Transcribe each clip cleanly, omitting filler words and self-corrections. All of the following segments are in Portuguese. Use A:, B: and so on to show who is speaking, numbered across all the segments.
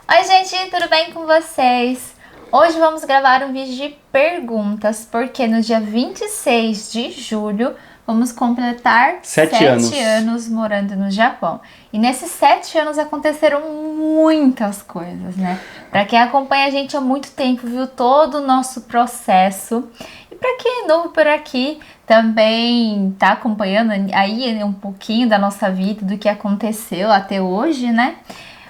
A: Oi gente, tudo bem com vocês? Hoje vamos gravar um vídeo de perguntas, porque no dia 26 de julho vamos completar 7 anos morando no Japão. E nesses 7 anos aconteceram muitas coisas, né? Para quem acompanha a gente há muito tempo, viu todo o nosso processo. E para quem é novo por aqui, também tá acompanhando aí um pouquinho da nossa vida, do que aconteceu até hoje, né?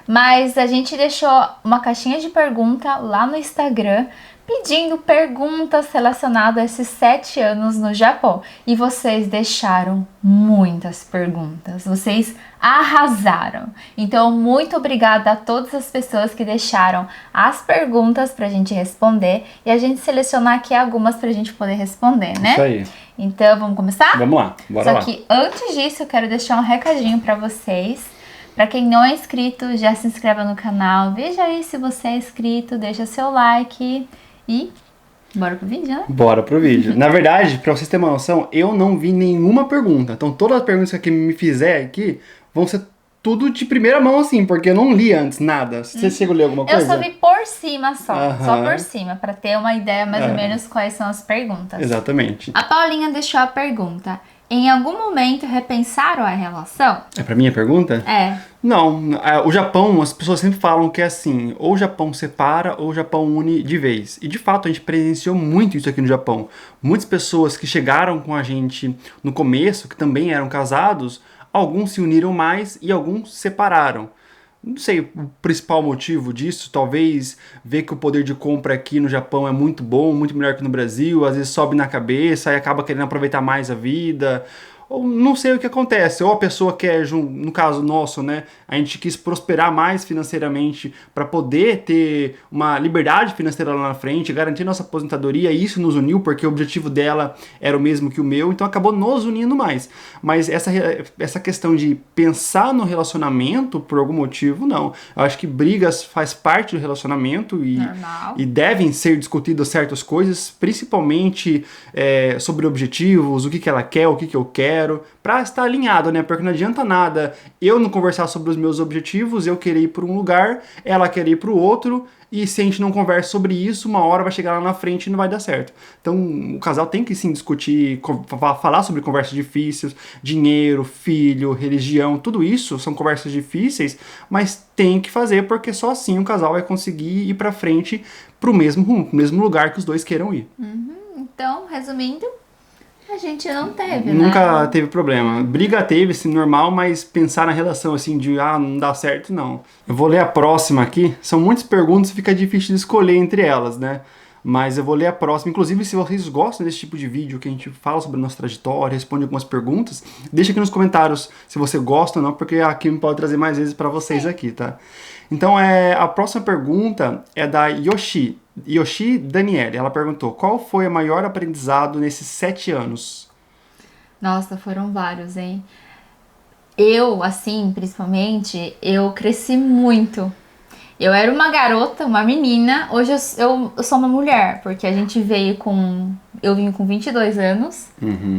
A: Mas a gente deixou uma caixinha de pergunta lá no Instagram pedindo perguntas relacionadas a esses 7 anos no Japão. E vocês deixaram muitas perguntas, vocês arrasaram. Então, muito obrigada a todas as pessoas que deixaram as perguntas pra gente responder e a gente selecionar aqui algumas pra gente poder responder, né?
B: Isso aí.
A: Então, vamos começar?
B: Vamos lá, bora lá.
A: Só que antes disso, eu quero deixar um recadinho pra vocês. Para quem não é inscrito, já se inscreva no canal, veja aí se você é inscrito, deixa seu like e bora pro vídeo, né?
B: Bora pro vídeo. Na verdade, pra vocês terem uma noção, eu não vi nenhuma pergunta. Então todas as perguntas que me fizer aqui vão ser tudo de primeira mão assim, porque eu não li antes nada. Você chegou a ler alguma coisa?
A: Eu só vi por cima só por cima, para ter uma ideia mais ou menos quais são as perguntas.
B: Exatamente.
A: A Paulinha deixou a pergunta: em algum momento repensaram a relação?
B: É pra mim a pergunta?
A: É.
B: Não, o Japão, as pessoas sempre falam que é assim, ou o Japão separa ou o Japão une de vez. E de fato a gente presenciou muito isso aqui no Japão. Muitas pessoas que chegaram com a gente no começo, que também eram casados, alguns se uniram mais e alguns se separaram. Não sei o principal motivo disso, talvez ver que o poder de compra aqui no Japão é muito bom, muito melhor que no Brasil, às vezes sobe na cabeça e acaba querendo aproveitar mais a vida. Ou não sei o que acontece, ou a pessoa quer, no caso nosso, né, a gente quis prosperar mais financeiramente para poder ter uma liberdade financeira lá na frente, garantir nossa aposentadoria, e isso nos uniu porque o objetivo dela era o mesmo que o meu, então acabou nos unindo mais. Mas essa questão de pensar no relacionamento por algum motivo, não. Eu acho que brigas faz parte do relacionamento e devem ser discutidas certas coisas, principalmente sobre objetivos, o que ela quer, o que eu quero, pra estar alinhado, né? Porque não adianta nada eu não conversar sobre os meus objetivos, eu querer ir para um lugar, ela querer ir para o outro, e se a gente não conversa sobre isso, uma hora vai chegar lá na frente e não vai dar certo. Então, o casal tem que sim discutir, falar sobre conversas difíceis, dinheiro, filho, religião, tudo isso são conversas difíceis, mas tem que fazer porque só assim o casal vai conseguir ir para frente pro mesmo rumo, pro mesmo lugar que os dois queiram ir.
A: Então, resumindo, a gente não teve,
B: Nunca teve problema. Briga teve, assim, normal, mas pensar na relação, assim, de, não dá certo, não. Eu vou ler a próxima aqui. São muitas perguntas e fica difícil de escolher entre elas, né? Mas eu vou ler a próxima. Inclusive, se vocês gostam desse tipo de vídeo, que a gente fala sobre a nossa trajetória, responde algumas perguntas, deixa aqui nos comentários se você gosta ou não, porque aqui me pode trazer mais vezes para vocês aqui, tá? Então, a próxima pergunta é da Yoshi Daniele. Ela perguntou: qual foi o maior aprendizado nesses 7 anos?
A: Nossa, foram vários, hein? Eu, assim, principalmente, eu cresci muito. Eu era uma garota, uma menina. Hoje eu sou uma mulher, porque a gente veio com... Eu vim com 22 anos,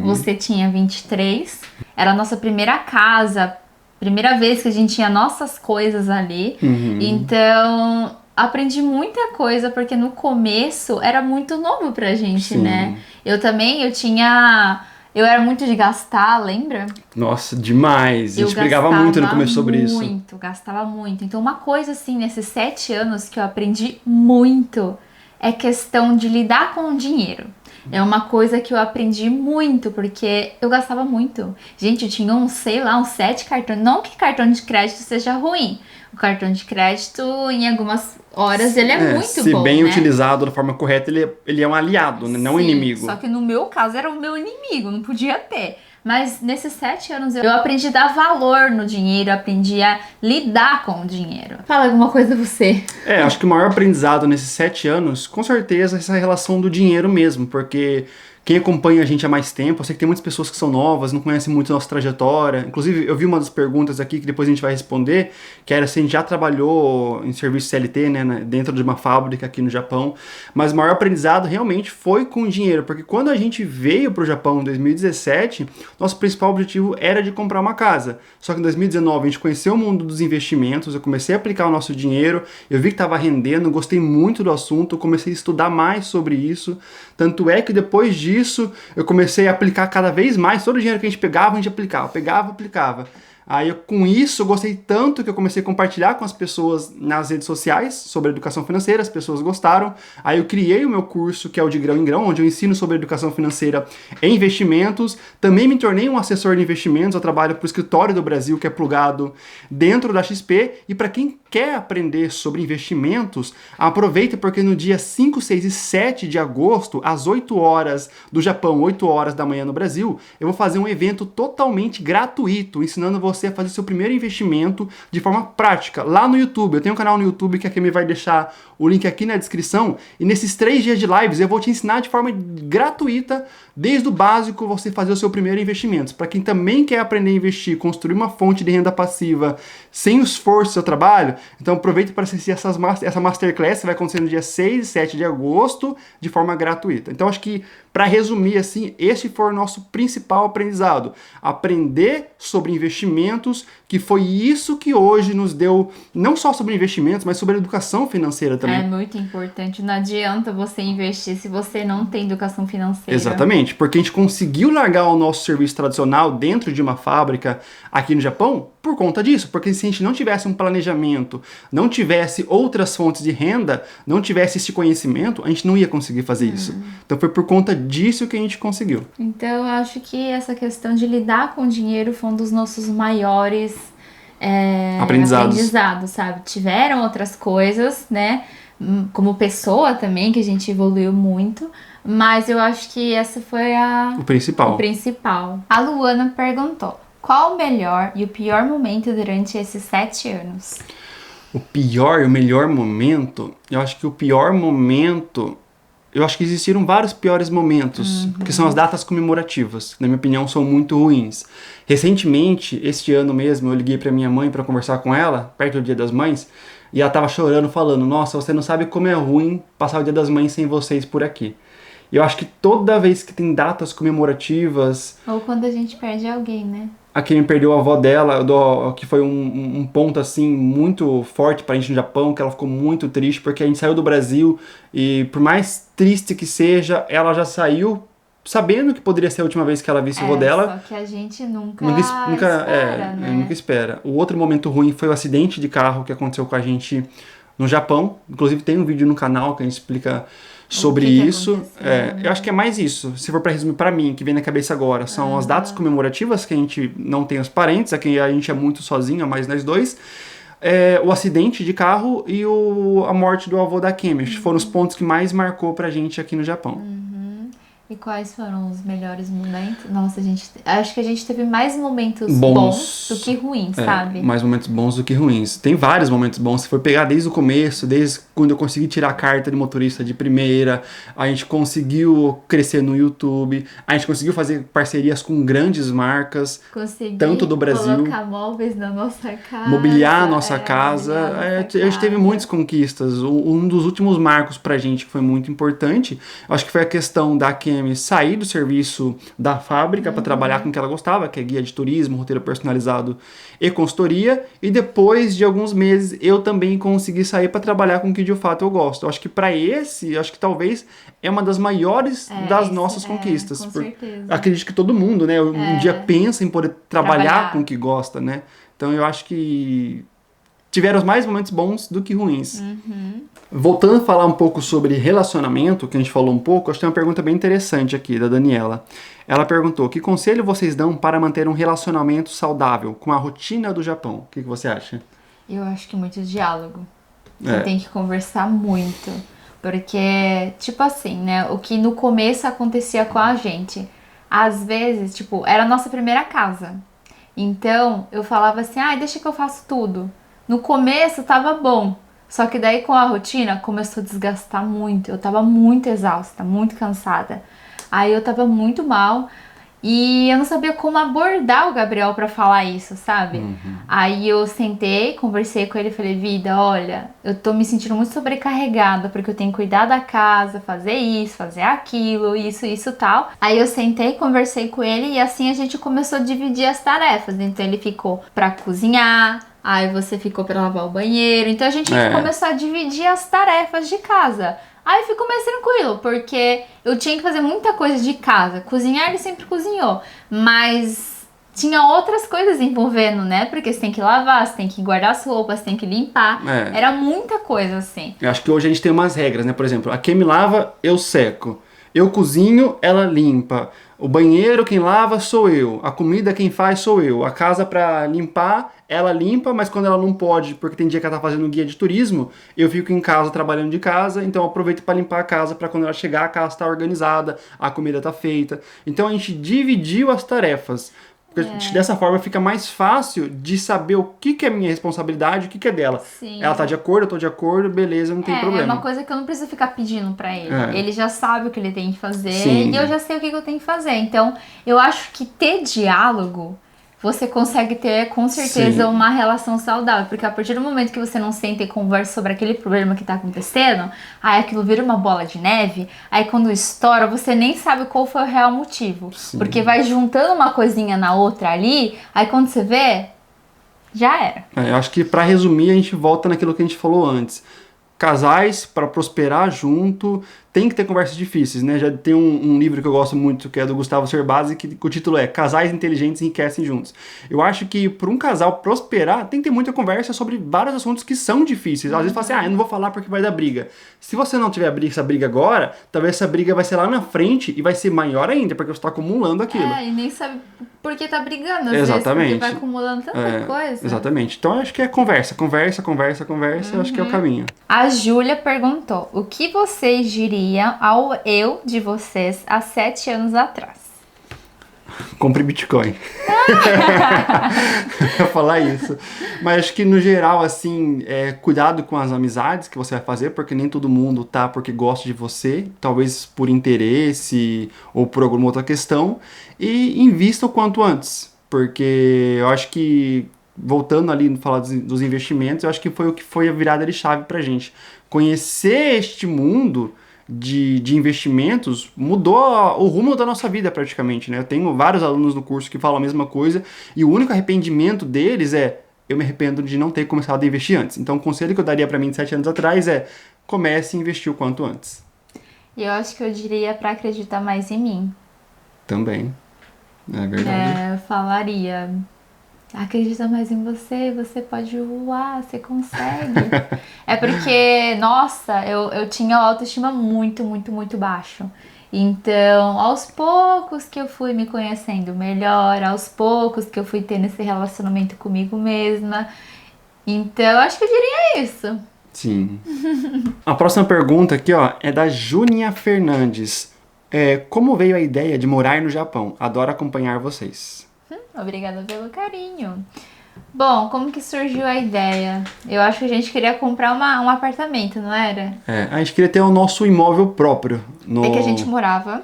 A: você tinha 23. Era a nossa primeira casa, primeira vez que a gente tinha nossas coisas ali. Então, aprendi muita coisa, porque no começo era muito novo pra gente, né? Eu era muito de gastar, lembra?
B: Nossa, demais. A gente brigava muito no começo sobre isso.
A: Gastava muito. Então, uma coisa assim, nesses 7 anos que eu aprendi muito é questão de lidar com o dinheiro. É uma coisa que eu aprendi muito, porque eu gastava muito. Gente, eu tinha uns 7 cartões. Não que cartão de crédito seja ruim. O cartão de crédito, em algumas horas, ele é muito bom,
B: se bem
A: né?
B: utilizado da forma correta, ele é um aliado, né? Não um inimigo.
A: Só que no meu caso era o meu inimigo, não podia ter. Mas nesses 7 anos eu aprendi a dar valor no dinheiro, aprendi a lidar com o dinheiro. Fala alguma coisa você.
B: Acho que o maior aprendizado nesses 7 anos, com certeza, é essa relação do dinheiro mesmo, porque Quem acompanha a gente há mais tempo, eu sei que tem muitas pessoas que são novas, não conhecem muito a nossa trajetória. Inclusive, eu vi uma das perguntas aqui que depois a gente vai responder, que era se a gente já trabalhou em serviço CLT, né, dentro de uma fábrica aqui no Japão. Mas o maior aprendizado realmente foi com dinheiro, porque quando a gente veio para o Japão em 2017, nosso principal objetivo era de comprar uma casa. Só que em 2019 a gente conheceu o mundo dos investimentos, eu comecei a aplicar o nosso dinheiro, eu vi que estava rendendo, gostei muito do assunto, comecei a estudar mais sobre isso. Tanto é que depois disso eu comecei a aplicar cada vez mais, todo o dinheiro que a gente pegava, a gente aplicava. Aí com isso eu gostei tanto que eu comecei a compartilhar com as pessoas nas redes sociais sobre educação financeira, as pessoas gostaram. Aí eu criei o meu curso, que é o de grão em grão, onde eu ensino sobre educação financeira e investimentos. Também me tornei um assessor de investimentos, eu trabalho para o escritório do Brasil, que é plugado dentro da XP. E para quem quer aprender sobre investimentos, aproveita porque no dia 5, 6 e 7 de agosto, às 8 horas do Japão, 8 horas da manhã no Brasil, eu vou fazer um evento totalmente gratuito, ensinando você a fazer seu primeiro investimento de forma prática, lá no YouTube. Eu tenho um canal no YouTube que a Kemi vai deixar o link aqui na descrição, e nesses 3 dias de lives eu vou te ensinar de forma gratuita, desde o básico, você fazer o seu primeiro investimento. Para quem também quer aprender a investir, construir uma fonte de renda passiva sem o esforço do seu trabalho, então aproveita para assistir essa Masterclass, que vai acontecer no dia 6 e 7 de agosto, de forma gratuita. Então acho que, para resumir assim, esse foi o nosso principal aprendizado. Aprender sobre investimentos, que foi isso que hoje nos deu, não só sobre investimentos, mas sobre educação financeira também.
A: É muito importante. Não adianta você investir se você não tem educação financeira.
B: Exatamente, porque a gente conseguiu largar o nosso serviço tradicional dentro de uma fábrica aqui no Japão por conta disso. Porque se a gente não tivesse um planejamento, não tivesse outras fontes de renda, não tivesse esse conhecimento, a gente não ia conseguir fazer isso. Então foi por conta disso que a gente conseguiu.
A: Então eu acho que essa questão de lidar com o dinheiro foi um dos nossos maiores aprendizados, sabe? Tiveram outras coisas, né? Como pessoa também, que a gente evoluiu muito. Mas eu acho que essa foi o principal. A Luana perguntou: qual o melhor e o pior momento durante esses 7 anos?
B: O pior e o melhor momento? Eu acho que o pior momento... Eu acho que existiram vários piores momentos, que são as datas comemorativas, que, na minha opinião, são muito ruins. Recentemente, este ano mesmo, eu liguei para minha mãe para conversar com ela, perto do Dia das Mães, e ela tava chorando, falando: nossa, você não sabe como é ruim passar o Dia das Mães sem vocês por aqui. E eu acho que toda vez que tem datas comemorativas...
A: Ou quando a gente perde alguém, né?
B: A Kemi perdeu a avó dela, que foi um ponto assim muito forte pra gente no Japão, que ela ficou muito triste, porque a gente saiu do Brasil e, por mais triste que seja, ela já saiu sabendo que poderia ser a última vez que ela visse a avó dela.
A: Só que a gente nunca espera, né?
B: Nunca espera. O outro momento ruim foi o acidente de carro que aconteceu com a gente no Japão. Inclusive tem um vídeo no canal que a gente explica sobre isso. Eu acho que é mais isso. Se for para resumir para mim, que vem na cabeça agora, são as datas comemorativas, que a gente não tem os parentes, aqui a gente é muito sozinho, mas nós dois. O acidente de carro e a morte do avô da Kemi. Foram os pontos que mais marcou pra gente aqui no Japão.
A: E quais foram os melhores momentos? Nossa, acho que a gente teve mais momentos bons do que ruins, sabe?
B: Mais momentos bons do que ruins. Tem vários momentos bons. Se for pegar desde o começo, desde quando eu consegui tirar a carta de motorista de primeira, a gente conseguiu crescer no YouTube, a gente conseguiu fazer parcerias com grandes marcas, tanto do Brasil.
A: Colocar móveis na nossa casa.
B: Mobiliar a nossa casa. A gente teve muitas conquistas. Um dos últimos marcos pra gente que foi muito importante, acho que foi a questão da Kemi sair do serviço da fábrica para trabalhar com o que ela gostava, que é guia de turismo, roteiro personalizado e consultoria, e depois de alguns meses eu também consegui sair para trabalhar com o que de fato eu gosto. Eu acho que acho que talvez é uma das maiores das nossas conquistas.
A: Com certeza.
B: Acredito que todo mundo, né, um dia pensa em poder trabalhar com o que gosta, né? Então eu acho que tiveram mais momentos bons do que ruins. Voltando a falar um pouco sobre relacionamento, que a gente falou um pouco, acho que tem uma pergunta bem interessante aqui, da Daniela. Ela perguntou: que conselho vocês dão para manter um relacionamento saudável com a rotina do Japão? O que você acha?
A: Eu acho que muito diálogo. Você tem que conversar muito. Porque, tipo assim, né? O que no começo acontecia com a gente, às vezes, tipo, era a nossa primeira casa. Então, eu falava assim: deixa que eu faço tudo. No começo tava bom. Só que daí com a rotina começou a desgastar muito. Eu tava muito exausta, muito cansada. Aí eu tava muito mal. E eu não sabia como abordar o Gabriel pra falar isso, sabe? Aí eu sentei, conversei com ele e falei, vida, olha, eu tô me sentindo muito sobrecarregada, porque eu tenho que cuidar da casa, fazer isso, fazer aquilo, isso, tal. Aí eu sentei, conversei com ele e assim a gente começou a dividir as tarefas. Então ele ficou pra cozinhar, aí você ficou pra lavar o banheiro. Então a gente começou a dividir as tarefas de casa. Aí ficou mais tranquilo, porque eu tinha que fazer muita coisa de casa. Cozinhar ele sempre cozinhou, mas tinha outras coisas envolvendo, né? Porque você tem que lavar, você tem que guardar as roupas, você tem que limpar. Era muita coisa, assim.
B: Eu acho que hoje a gente tem umas regras, né? Por exemplo, a quem me lava, eu seco. Eu cozinho, ela limpa. O banheiro, quem lava, sou eu. A comida, quem faz, sou eu. A casa pra limpar, ela limpa, mas quando ela não pode, porque tem dia que ela tá fazendo guia de turismo, eu fico em casa trabalhando de casa, então eu aproveito para limpar a casa, para quando ela chegar, a casa tá organizada, a comida tá feita. Então a gente dividiu as tarefas. Porque dessa forma fica mais fácil de saber o que é minha responsabilidade e o que é dela.
A: Sim.
B: Ela tá de acordo, eu tô de acordo, beleza, não tem problema.
A: É uma coisa que eu não preciso ficar pedindo pra ele. Ele já sabe o que ele tem que fazer
B: Sim.
A: e eu já sei o que eu tenho que fazer. Então, eu acho que ter diálogo, você consegue ter, com certeza, uma relação saudável. Porque a partir do momento que você não senta e conversa sobre aquele problema que tá acontecendo, aí aquilo vira uma bola de neve, aí quando estoura, você nem sabe qual foi o real motivo.
B: Sim.
A: Porque vai juntando uma coisinha na outra ali, aí quando você vê, já era.
B: Eu acho que pra resumir, a gente volta naquilo que a gente falou antes. Casais, para prosperar junto, tem que ter conversas difíceis, né? Já tem um livro que eu gosto muito, que é do Gustavo Cerbasi, que o título é Casais Inteligentes Enriquecem Juntos. Eu acho que para um casal prosperar, tem que ter muita conversa sobre vários assuntos que são difíceis. Às vezes fala assim, eu não vou falar porque vai dar briga. Se você não tiver essa briga agora, talvez essa briga vai ser lá na frente e vai ser maior ainda, porque você está acumulando aquilo.
A: E nem sabe por que tá brigando, às
B: Exatamente.
A: vezes, porque vai acumulando tanta coisa.
B: Exatamente. Então, eu acho que é conversa, eu acho que é o caminho.
A: A Júlia perguntou, o que vocês diriam ao eu de vocês há 7 anos atrás?
B: Compre Bitcoin. Eu ia falar isso. Mas acho que no geral, assim, cuidado com as amizades que você vai fazer, porque nem todo mundo tá porque gosta de você, talvez por interesse ou por alguma outra questão, e invista o quanto antes, porque eu acho que, voltando ali no falar dos investimentos, eu acho que foi o que foi a virada de chave pra gente. Conhecer este mundo de investimentos mudou o rumo da nossa vida praticamente, né? Eu tenho vários alunos no curso que falam a mesma coisa e o único arrependimento deles eu me arrependo de não ter começado a investir antes. Então o conselho que eu daria pra mim de 7 anos atrás comece a investir o quanto antes.
A: E eu acho que eu diria pra acreditar mais em mim.
B: Também, é verdade.
A: Eu falaria, acredita mais em você, você pode voar, você consegue. É porque, nossa, eu tinha autoestima muito, muito, muito baixo. Então, aos poucos que eu fui me conhecendo melhor, aos poucos que eu fui tendo esse relacionamento comigo mesma. Então, eu acho que eu diria isso.
B: Sim. A próxima pergunta aqui, é da Júnia Fernandes. Como veio a ideia de morar no Japão? Adoro acompanhar vocês.
A: Obrigada pelo carinho. Bom, como que surgiu a ideia? Eu acho que a gente queria comprar um apartamento, não era?
B: A gente queria ter o nosso imóvel próprio.
A: É que a gente morava,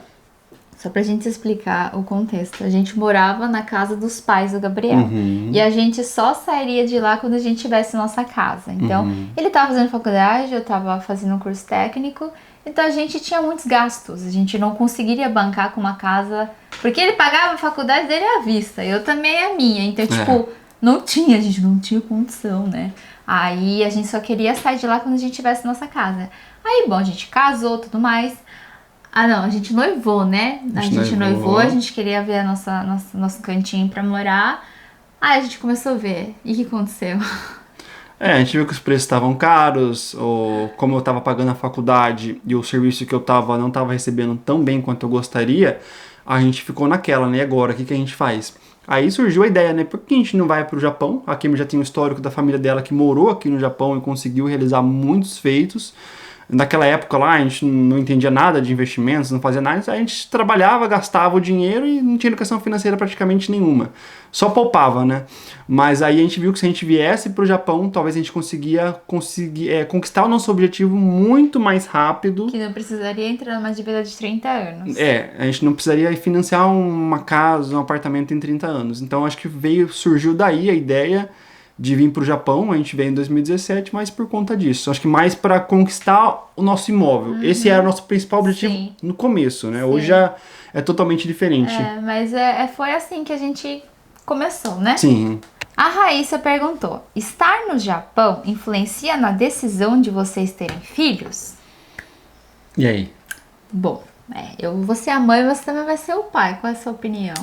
A: só pra gente explicar o contexto, a gente morava na casa dos pais do Gabriel. E a gente só sairia de lá quando a gente tivesse nossa casa. Então, ele tava fazendo faculdade, eu tava fazendo um curso técnico, então a gente tinha muitos gastos. A gente não conseguiria bancar com uma casa, porque ele pagava a faculdade dele à vista, eu também a minha. Então, a gente não tinha condição, né? Aí a gente só queria sair de lá quando a gente tivesse nossa casa. Aí, bom, a gente casou e tudo mais. A gente noivou, né? A gente noivou, a gente queria ver nosso cantinho pra morar. Aí a gente começou a ver. E o que aconteceu?
B: A gente viu que os preços estavam caros, ou como eu estava pagando a faculdade e o serviço que eu não estava recebendo tão bem quanto eu gostaria, a gente ficou naquela, né? Agora, o que a gente faz? Aí surgiu a ideia, né? Por que a gente não vai para o Japão? A Kim já tem um histórico da família dela que morou aqui no Japão e conseguiu realizar muitos feitos. Naquela época lá, a gente não entendia nada de investimentos, não fazia nada, a gente trabalhava, gastava o dinheiro e não tinha educação financeira praticamente nenhuma. Só poupava, né? Mas aí a gente viu que se a gente viesse para o Japão, talvez a gente conquistar o nosso objetivo muito mais rápido.
A: Que não precisaria entrar numa dívida de 30 anos.
B: A gente não precisaria financiar uma casa, um apartamento em 30 anos. Então acho que surgiu daí a ideia de vir para o Japão. A gente veio em 2017, mas por conta disso. Acho que mais para conquistar o nosso imóvel. Esse era o nosso principal objetivo no começo, né? Sim. Hoje já é totalmente diferente.
A: Mas foi assim que a gente começou, né?
B: Sim.
A: A Raíssa perguntou: estar no Japão influencia na decisão de vocês terem filhos?
B: E aí?
A: Bom, eu vou ser a mãe, você também vai ser o pai. Qual é a sua opinião?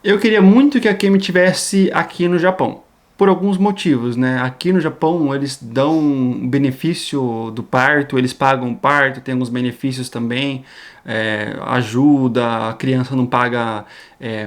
B: Eu queria muito que a Kemi tivesse aqui no Japão. Por alguns motivos, né? Aqui no Japão eles dão um benefício do parto, eles pagam o parto, tem alguns benefícios também, ajuda, a criança não paga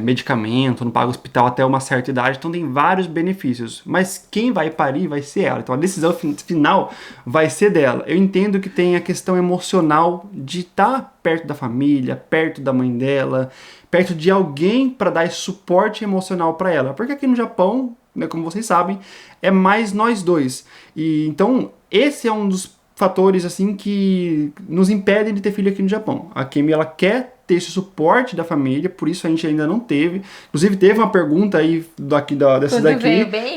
B: medicamento, não paga hospital até uma certa idade, então tem vários benefícios. Mas quem vai parir vai ser ela, então a decisão final vai ser dela. Eu entendo que tem a questão emocional de estar perto da família, perto da mãe dela, perto de alguém para dar esse suporte emocional para ela, porque aqui no Japão, né, como vocês sabem, é mais nós dois. E então esse é um dos fatores assim que nos impedem de ter filho aqui no Japão. A Kemi, ela quer ter esse suporte da família, por isso a gente ainda não teve. Inclusive teve uma pergunta aí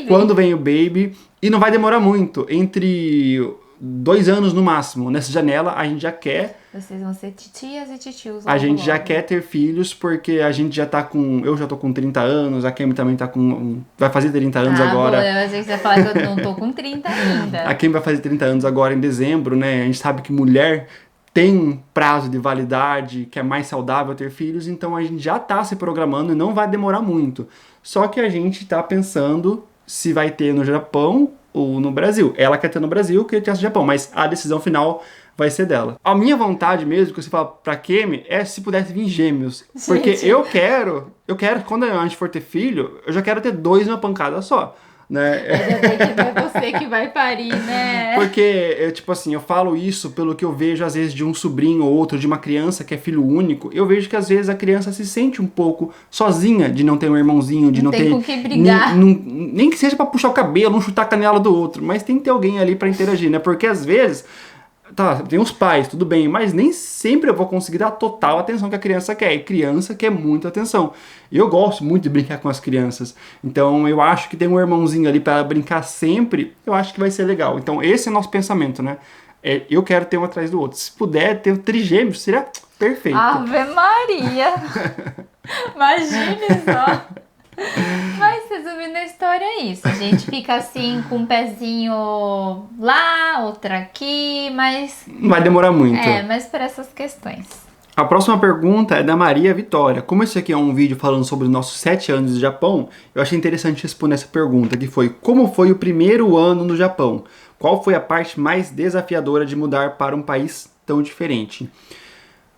B: quando vem o baby, e não vai demorar muito, entre 2 anos no máximo. Nessa janela a gente já quer.
A: Vocês vão ser titias e titios.
B: A gente já quer ter filhos, porque a gente já tá com... Eu já tô com 30 anos, a Kemi também tá com... Vai fazer 30 anos agora.
A: Bom, a gente vai falar que eu não tô com 30 ainda.
B: A Kemi vai fazer 30 anos agora em dezembro, né? A gente sabe que mulher tem um prazo de validade, que é mais saudável ter filhos, então a gente já tá se programando e não vai demorar muito. Só que a gente tá pensando se vai ter no Japão ou no Brasil. Ela quer ter no Brasil, quer ter no Japão, mas a decisão final vai ser dela. A minha vontade mesmo, que você fala pra Kemi, é se pudesse vir gêmeos. Gente. Porque eu quero, quando a gente for ter filho, eu já quero ter 2 numa pancada só. Né?
A: Ainda bem que não é você que vai parir, né?
B: Porque, tipo assim, eu falo isso pelo que eu vejo às vezes de um sobrinho ou outro, de uma criança que é filho único. Eu vejo que às vezes a criança se sente um pouco sozinha de não ter um irmãozinho, de não ter
A: com que brigar.
B: Nem que seja pra puxar o cabelo, não chutar a canela do outro, mas tem que ter alguém ali pra interagir, né? Porque às vezes... Tá, tem os pais, tudo bem, mas nem sempre eu vou conseguir dar a total atenção que a criança quer. E criança quer muita atenção. E eu gosto muito de brincar com as crianças. Então eu acho que tem um irmãozinho ali para brincar sempre, eu acho que vai ser legal. Então esse é o nosso pensamento, né? Eu quero ter um atrás do outro. Se puder ter trigêmeos, seria perfeito.
A: Ave Maria! Imagine só! Mas resumindo a história é isso. A gente fica assim com um pezinho lá, outro aqui, mas...
B: Não vai demorar muito.
A: Mas por essas questões.
B: A próxima pergunta é da Maria Vitória. Como esse aqui é um vídeo falando sobre os nossos 7 anos de Japão, eu achei interessante responder essa pergunta, que foi: como foi o primeiro ano no Japão? Qual foi a parte mais desafiadora de mudar para um país tão diferente?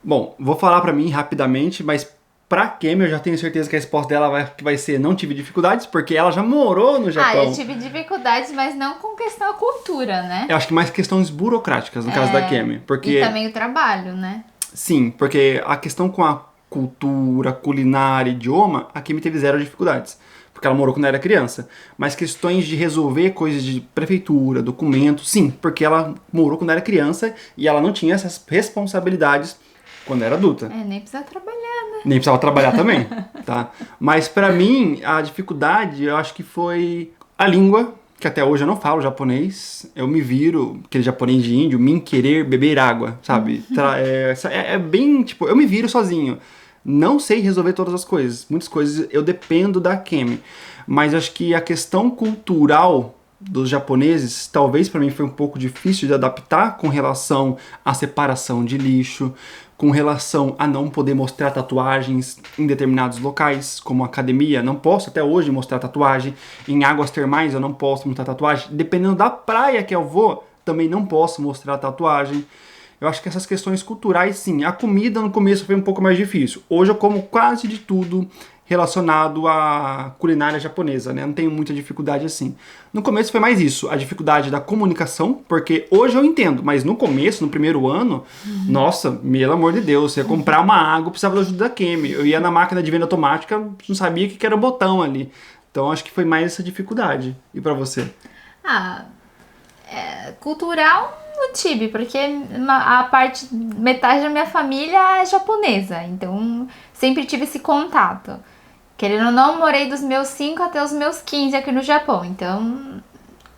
B: Bom, vou falar pra mim rapidamente, mas pra Kemi eu já tenho certeza que a resposta dela vai ser: não tive dificuldades, porque ela já morou no Japão.
A: Eu tive dificuldades, mas não com questão da cultura, né?
B: Eu acho que mais questões burocráticas, no caso da Kemi. Porque...
A: E também o trabalho, né?
B: Sim, porque a questão com a cultura, culinária, idioma, a Kemi teve 0 dificuldades. Porque ela morou quando era criança. Mas questões de resolver coisas de prefeitura, documentos, sim, porque ela morou quando era criança e ela não tinha essas responsabilidades quando era adulta.
A: Nem precisava trabalhar, né?
B: Nem precisava trabalhar também, tá? Mas pra mim, a dificuldade, eu acho que foi a língua, que até hoje eu não falo japonês. Eu me viro, aquele japonês de índio, me querer beber água, sabe? É bem, tipo, eu me viro sozinho. Não sei resolver todas as coisas. Muitas coisas eu dependo da Kemi. Mas acho que a questão cultural dos japoneses, talvez pra mim foi um pouco difícil de adaptar com relação à separação de lixo, com relação a não poder mostrar tatuagens em determinados locais, como academia. Não posso até hoje mostrar tatuagem. Em águas termais eu não posso mostrar tatuagem. Dependendo da praia que eu vou, também não posso mostrar tatuagem. Eu acho que essas questões culturais, sim. A comida no começo foi um pouco mais difícil. Hoje eu como quase de tudo. relacionado à culinária japonesa, né? Não tenho muita dificuldade assim. No começo foi mais isso, a dificuldade da comunicação, porque hoje eu entendo, mas no começo, no primeiro ano, nossa, pelo amor de Deus, você ia comprar uma água, precisava da ajuda da Kemi. Eu ia na máquina de venda automática, não sabia o que era o botão ali. Então acho que foi mais essa dificuldade. E pra você?
A: Cultural não tive, porque metade da minha família é japonesa, então sempre tive esse contato. Querendo ou não, morei dos meus 5 até os meus 15 aqui no Japão, então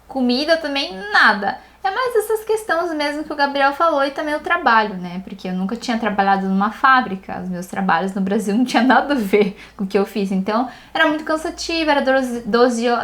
A: comida também nada. É mais essas questões mesmo que o Gabriel falou e também o trabalho, né? Porque eu nunca tinha trabalhado numa fábrica, os meus trabalhos no Brasil não tinha nada a ver com o que eu fiz. Então, era muito cansativo, era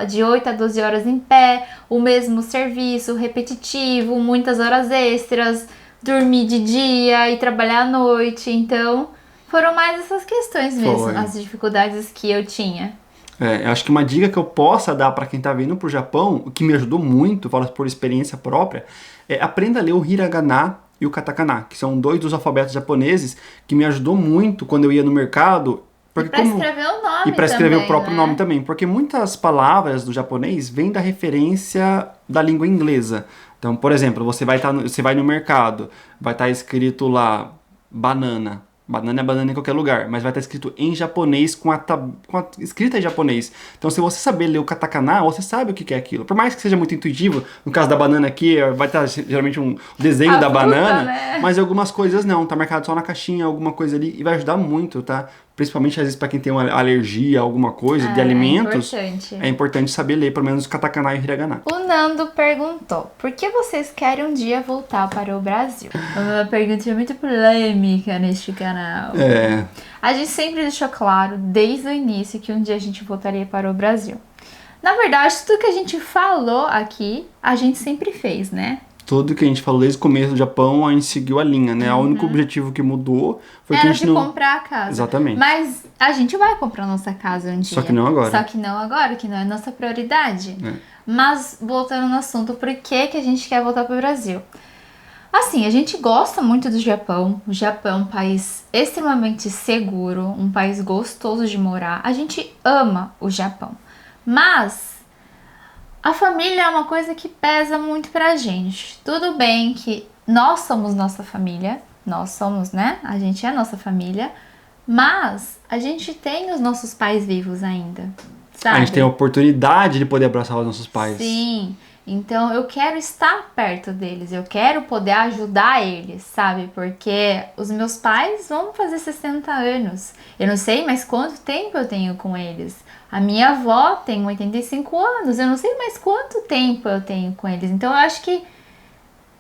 A: de 8 a 12 horas em pé, o mesmo serviço, repetitivo, muitas horas extras, dormir de dia e trabalhar à noite. Então, foram mais essas questões mesmo, as dificuldades que eu tinha.
B: Eu acho que uma dica que eu possa dar para quem tá vindo pro Japão, o que me ajudou muito, falo por experiência própria, é aprenda a ler o hiragana e o katakana, que são 2 dos alfabetos japoneses, que me ajudou muito quando eu ia no mercado.
A: Porque e para escrever o nome.
B: E para escrever o próprio nome também, porque muitas palavras do japonês vêm da referência da língua inglesa. Então, por exemplo, você vai no mercado, vai estar escrito lá banana. Banana é banana em qualquer lugar, mas vai estar escrito em japonês com a escrita em japonês. Então, se você saber ler o katakana, você sabe o que é aquilo. Por mais que seja muito intuitivo, no caso da banana aqui, vai estar geralmente um desenho da banana, né? Mas algumas coisas não, tá marcado só na caixinha, alguma coisa ali, e vai ajudar muito, tá? Principalmente, às vezes, para quem tem uma alergia a alguma coisa de alimentos, é importante saber ler, pelo menos, o katakana e o hiragana.
A: O Nando perguntou, por que vocês querem um dia voltar para o Brasil? Uma pergunta muito polêmica neste canal. A gente sempre deixou claro, desde o início, que um dia a gente voltaria para o Brasil. Na verdade, tudo que a gente falou aqui, a gente sempre fez, né?
B: Tudo que a gente falou desde o começo do Japão, a gente seguiu a linha, né? O único objetivo que mudou foi que a gente
A: não... comprar a casa.
B: Exatamente.
A: Mas a gente vai comprar nossa casa um dia.
B: Só que não agora.
A: Que não é nossa prioridade. Mas, voltando no assunto, por que a gente quer voltar para o Brasil? Assim, a gente gosta muito do Japão. O Japão é um país extremamente seguro, um país gostoso de morar. A gente ama o Japão. Mas... a família é uma coisa que pesa muito pra gente. Tudo bem que nós somos nossa família, nós somos, né? A gente é nossa família, mas a gente tem os nossos pais vivos ainda, sabe?
B: A gente tem a oportunidade de poder abraçar os nossos pais.
A: Sim, então eu quero estar perto deles, eu quero poder ajudar eles, sabe? Porque os meus pais vão fazer 60 anos, eu não sei mais quanto tempo eu tenho com eles. A minha avó tem 85 anos, eu não sei mais quanto tempo eu tenho com eles. Então eu acho que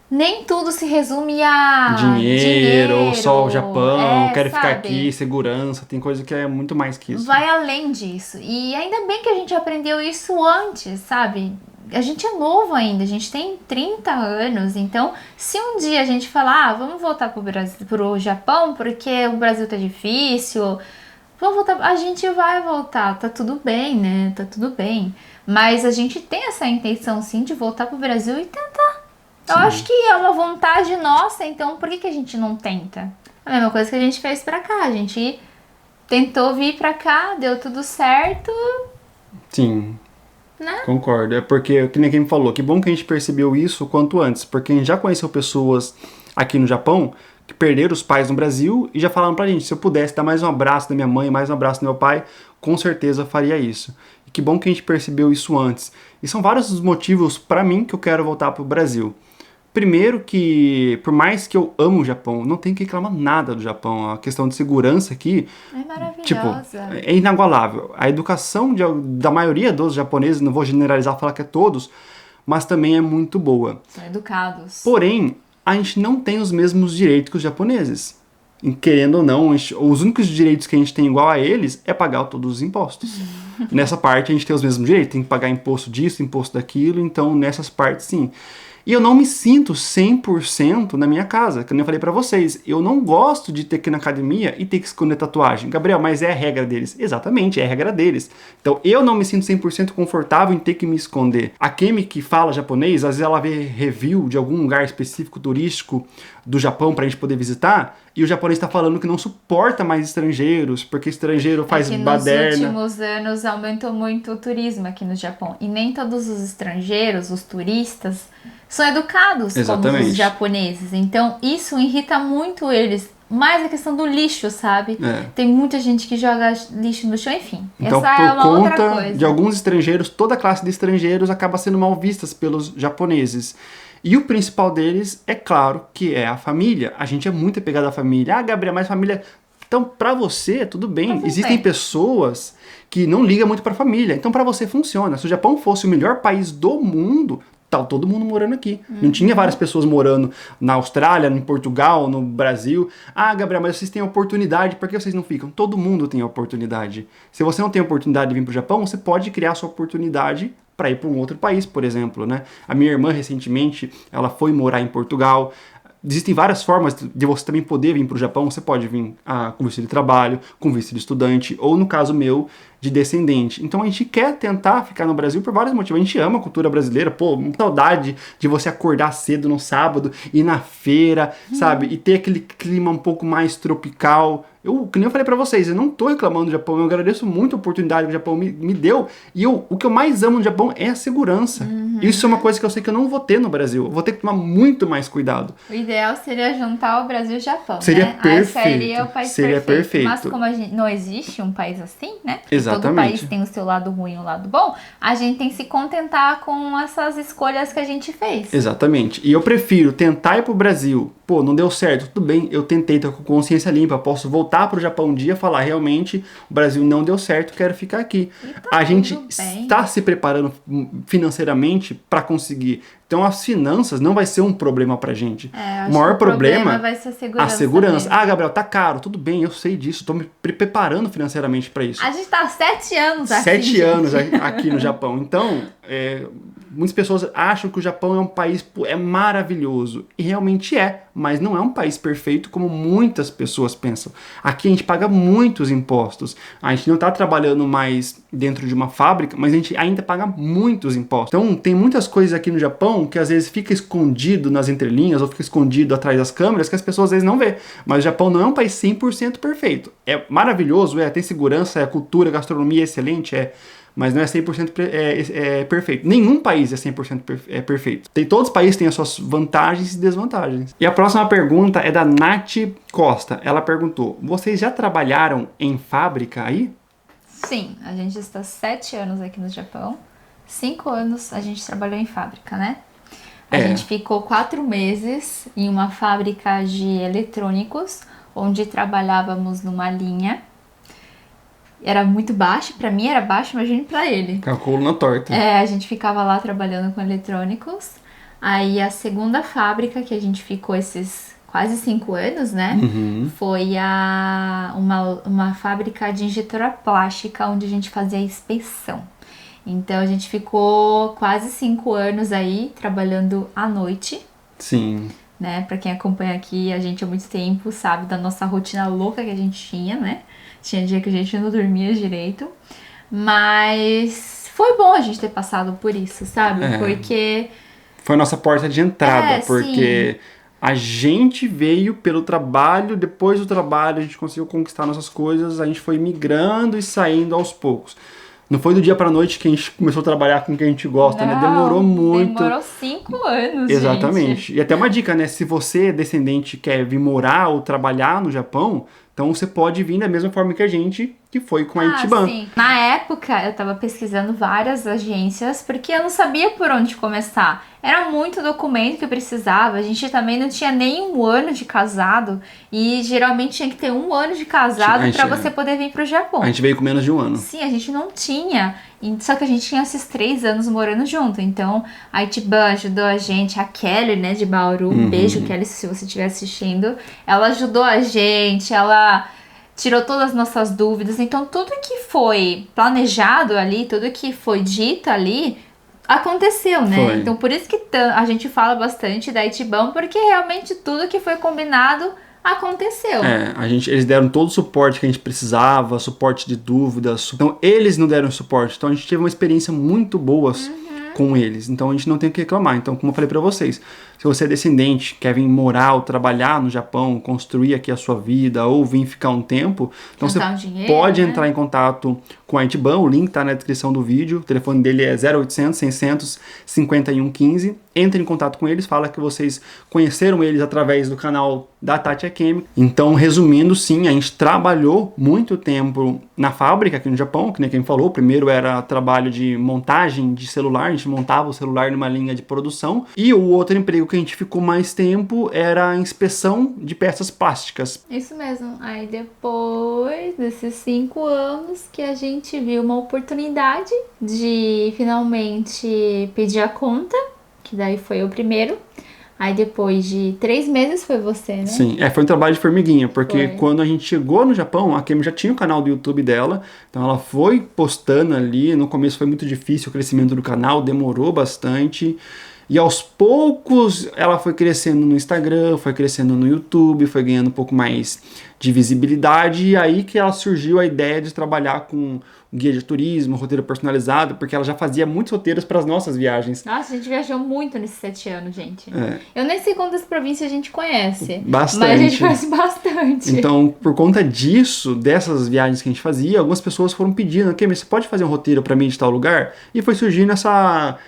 A: nem tudo se resume a dinheiro
B: ou só o Japão, quero ficar aqui, segurança, tem coisa que é muito mais que isso.
A: Vai além disso. E ainda bem que a gente aprendeu isso antes, sabe? A gente é novo ainda, a gente tem 30 anos, então se um dia a gente falar, vamos voltar pro Japão porque o Brasil tá difícil... vamos voltar, a gente vai voltar, tá tudo bem, né? Tá tudo bem. Mas a gente tem essa intenção, sim, de voltar pro Brasil e tentar. Sim. Eu acho que é uma vontade nossa, então por que a gente não tenta? A mesma coisa que a gente fez pra cá. A gente tentou vir pra cá, deu tudo certo.
B: Sim.
A: Né?
B: Concordo. É porque, que nem quem me falou, que bom que a gente percebeu isso o quanto antes. Porque a gente já conheceu pessoas aqui no Japão que perderam os pais no Brasil e já falaram pra gente, se eu pudesse dar mais um abraço da minha mãe, mais um abraço do meu pai, com certeza eu faria isso. E que bom que a gente percebeu isso antes. E são vários os motivos pra mim que eu quero voltar pro Brasil. Primeiro que, por mais que eu amo o Japão, não tenho que reclamar nada do Japão. A questão de segurança aqui...
A: é maravilhosa.
B: Tipo, é inagualável. A educação da maioria dos japoneses, não vou generalizar, falar que é todos, mas também é muito boa.
A: São educados.
B: Porém, a gente não tem os mesmos direitos que os japoneses. E, querendo ou não, os únicos direitos que a gente tem igual a eles é pagar todos os impostos. Nessa parte a gente tem os mesmos direitos, tem que pagar imposto disso, imposto daquilo, então nessas partes sim. E eu não me sinto 100% na minha casa, que eu falei pra vocês. Eu não gosto de ter que ir na academia e ter que esconder tatuagem. Gabriel, mas é a regra deles. Exatamente, é a regra deles. Então eu não me sinto 100% confortável em ter que me esconder. A Kemi, que fala japonês, às vezes ela vê review de algum lugar específico turístico do Japão pra gente poder visitar, e o japonês tá falando que não suporta mais estrangeiros, porque estrangeiro faz baderna.
A: Nos últimos anos aumentou muito o turismo aqui no Japão. E nem todos os estrangeiros, os turistas, são educados como os japoneses. Então isso irrita muito eles. Mais a questão do lixo, sabe? Tem muita gente que joga lixo no chão, enfim.
B: Então,
A: essa é uma outra coisa.
B: De alguns estrangeiros, toda a classe de estrangeiros acaba sendo mal vistas pelos japoneses. E o principal deles, é claro, que é a família. A gente é muito apegado à família. Ah, Gabriel, mas família... Então, pra você, tudo bem. Existem pessoas que não ligam muito pra família. Então, pra você, funciona. Se o Japão fosse o melhor país do mundo, tá todo mundo morando aqui. Não tinha várias pessoas morando na Austrália, em Portugal, no Brasil. Ah, Gabriel, mas vocês têm oportunidade, por que vocês não ficam? Todo mundo tem oportunidade. Se você não tem oportunidade de vir pro Japão, você pode criar sua oportunidade para ir para um outro país, por exemplo, né? A minha irmã, recentemente, ela foi morar em Portugal. Existem várias formas de você também poder vir para o Japão. Você pode vir com visto de trabalho, com visto de estudante, ou no caso meu, de descendente. Então a gente quer tentar ficar no Brasil por vários motivos. A gente ama a cultura brasileira, pô, saudade de você acordar cedo no sábado, ir na feira, sabe? E ter aquele clima um pouco mais tropical. Que nem eu falei pra vocês, eu não tô reclamando do Japão, eu agradeço muito a oportunidade que o Japão me deu. E o que eu mais amo no Japão é a segurança. Isso é uma coisa que eu sei que eu não vou ter no Brasil. Eu vou ter que tomar muito mais cuidado.
A: O ideal seria juntar o Brasil e o Japão,
B: seria
A: né?
B: Perfeito.
A: Aí seria o país perfeito. Mas como não existe um país assim, né?
B: Exatamente.
A: Todo país tem o seu lado ruim e o lado bom, a gente tem que se contentar com essas escolhas que a gente fez.
B: Exatamente. E eu prefiro tentar ir pro Brasil. Pô, não deu certo, tudo bem, eu tentei, tô com consciência limpa, posso voltar pro Japão um dia e falar, realmente, o Brasil não deu certo, quero ficar aqui. A gente está se preparando financeiramente para conseguir. Então as finanças não vai ser um problema pra gente. O maior problema
A: vai ser a
B: segurança. Ah, Gabriel, tá caro, tudo bem, eu sei disso, tô me preparando financeiramente para isso.
A: A gente tá há 7 anos aqui.
B: 7 anos aqui no Japão. Então, muitas pessoas acham que o Japão é um país maravilhoso. E realmente é, mas não é um país perfeito como muitas pessoas pensam. Aqui a gente paga muitos impostos. A gente não está trabalhando mais dentro de uma fábrica, mas a gente ainda paga muitos impostos. Então tem muitas coisas aqui no Japão que às vezes fica escondido nas entrelinhas ou fica escondido atrás das câmeras que as pessoas às vezes não vê. Mas o Japão não é um país 100% perfeito. É maravilhoso, tem segurança, a cultura, a gastronomia é excelente, mas não é 100% perfeito. Nenhum país é 100% perfeito. Todos os países têm as suas vantagens e desvantagens. E a próxima pergunta é da Nath Costa. Ela perguntou, vocês já trabalharam em fábrica aí?
A: Sim, a gente está 7 anos aqui no Japão. 5 anos a gente trabalhou em fábrica, né? A gente ficou 4 meses em uma fábrica de eletrônicos, onde trabalhávamos numa linha. Era muito baixo, pra mim era baixo, imagine pra ele.
B: Calculo na torta.
A: A gente ficava lá trabalhando com eletrônicos. Aí a segunda fábrica que a gente ficou esses quase 5 anos, né? Foi uma fábrica de injetora plástica, onde a gente fazia inspeção. Então a gente ficou quase 5 anos aí trabalhando à noite.
B: Sim.
A: Né? Pra quem acompanha aqui a gente há muito tempo, sabe da nossa rotina louca que a gente tinha, né? Tinha dia que a gente não dormia direito. Mas foi bom a gente ter passado por isso, sabe? Porque...
B: foi a nossa porta de entrada, porque a gente veio pelo trabalho, depois do trabalho a gente conseguiu conquistar nossas coisas, a gente foi migrando e saindo aos poucos. Não foi do dia pra noite que a gente começou a trabalhar com o que a gente gosta, né? Demorou muito.
A: Demorou 5 anos,
B: Exatamente.
A: gente.
B: E até uma dica, né? Se você é descendente e quer vir morar ou trabalhar no Japão, então você pode vir da mesma forma que a gente, que foi com a Ichiban.
A: Sim. Na época, eu tava pesquisando várias agências, porque eu não sabia por onde começar. Era muito documento que eu precisava. A gente também não tinha nem 1 ano de casado. E geralmente tinha que ter 1 ano de casado pra você poder vir pro Japão.
B: A gente veio com menos de 1 ano.
A: Sim, a gente não tinha. Só que a gente tinha esses 3 anos morando junto. Então, a Ichiban ajudou a gente. A Kelly, né, de Bauru. Um beijo, Kelly, se você estiver assistindo. Ela ajudou a gente. Ela tirou todas as nossas dúvidas. Então, tudo que foi planejado ali, tudo que foi dito ali, aconteceu, né?
B: Foi.
A: Então por isso que a gente fala bastante da Itibão, porque realmente tudo que foi combinado aconteceu.
B: Eles deram todo o suporte que a gente precisava, suporte de dúvidas. Então, eles não deram suporte. Então, a gente teve uma experiência muito boa com eles. Então, a gente não tem o que reclamar. Então, como eu falei pra vocês, se você é descendente, quer vir morar ou trabalhar no Japão, construir aqui a sua vida ou vir ficar um tempo, então você pode entrar em contato com a Itibão. O link tá na descrição do vídeo. O telefone dele é 0800 600 5115. Entre em contato com eles, fala que vocês conheceram eles através do canal da Tati Akemi. Então, resumindo, sim, a gente trabalhou muito tempo na fábrica aqui no Japão, que nem quem falou. Primeiro era trabalho de montagem de celular, a gente montava o celular numa linha de produção. E o outro emprego que a gente ficou mais tempo era a inspeção de peças plásticas.
A: Isso mesmo. Aí depois desses 5 anos que a gente viu uma oportunidade de finalmente pedir a conta, que daí foi o primeiro. Aí depois de 3 meses foi você, né?
B: Sim, foi um trabalho de formiguinha, porque quando a gente chegou no Japão, a Kemi já tinha o canal do YouTube dela, então ela foi postando ali. No começo foi muito difícil o crescimento do canal, demorou bastante. E aos poucos ela foi crescendo no Instagram, foi crescendo no YouTube, foi ganhando um pouco mais de visibilidade. E aí que ela surgiu a ideia de trabalhar com guia de turismo, roteiro personalizado, porque ela já fazia muitos roteiros para as nossas viagens.
A: Nossa, a gente viajou muito nesses 7 anos, gente. Eu nem sei quantas províncias a gente conhece.
B: Bastante.
A: Mas a gente conhece bastante.
B: Então, por conta disso, dessas viagens que a gente fazia, algumas pessoas foram pedindo, ok, mas você pode fazer um roteiro para mim de tal lugar? E foi surgindo essa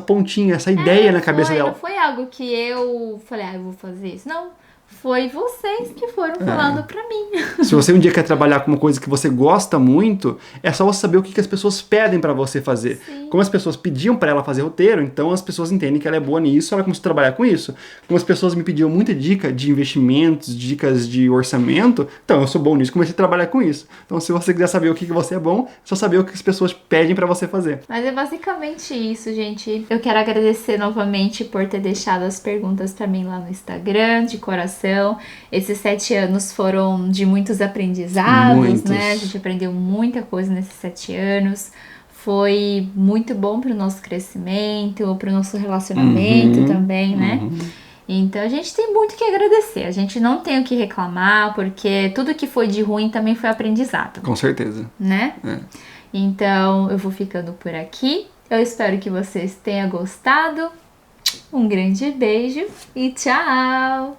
B: pontinha, essa ideia na cabeça dela.
A: Não foi algo que eu falei, eu vou fazer isso. Não, foi vocês que foram falando pra mim.
B: Se você um dia quer trabalhar com uma coisa que você gosta muito, é só você saber o que as pessoas pedem pra você fazer.
A: Sim.
B: Como as pessoas pediam pra ela fazer roteiro, então as pessoas entendem que ela é boa nisso, ela começou a trabalhar com isso. Como as pessoas me pediam muita dica de investimentos, dicas de orçamento, então eu sou bom nisso, comecei a trabalhar com isso. Então se você quiser saber o que você é bom, é só saber o que as pessoas pedem pra você fazer.
A: Mas é basicamente isso, gente. Eu quero agradecer novamente por ter deixado as perguntas pra mim lá no Instagram, de coração. Esses 7 anos foram de muitos aprendizados, né? A gente aprendeu muita coisa nesses 7 anos. Foi muito bom pro nosso crescimento, pro nosso relacionamento também, né? Então a gente tem muito que agradecer. A gente não tem o que reclamar, porque tudo que foi de ruim também foi aprendizado.
B: Com certeza.
A: Né? Então eu vou ficando por aqui. Eu espero que vocês tenham gostado. Um grande beijo e tchau!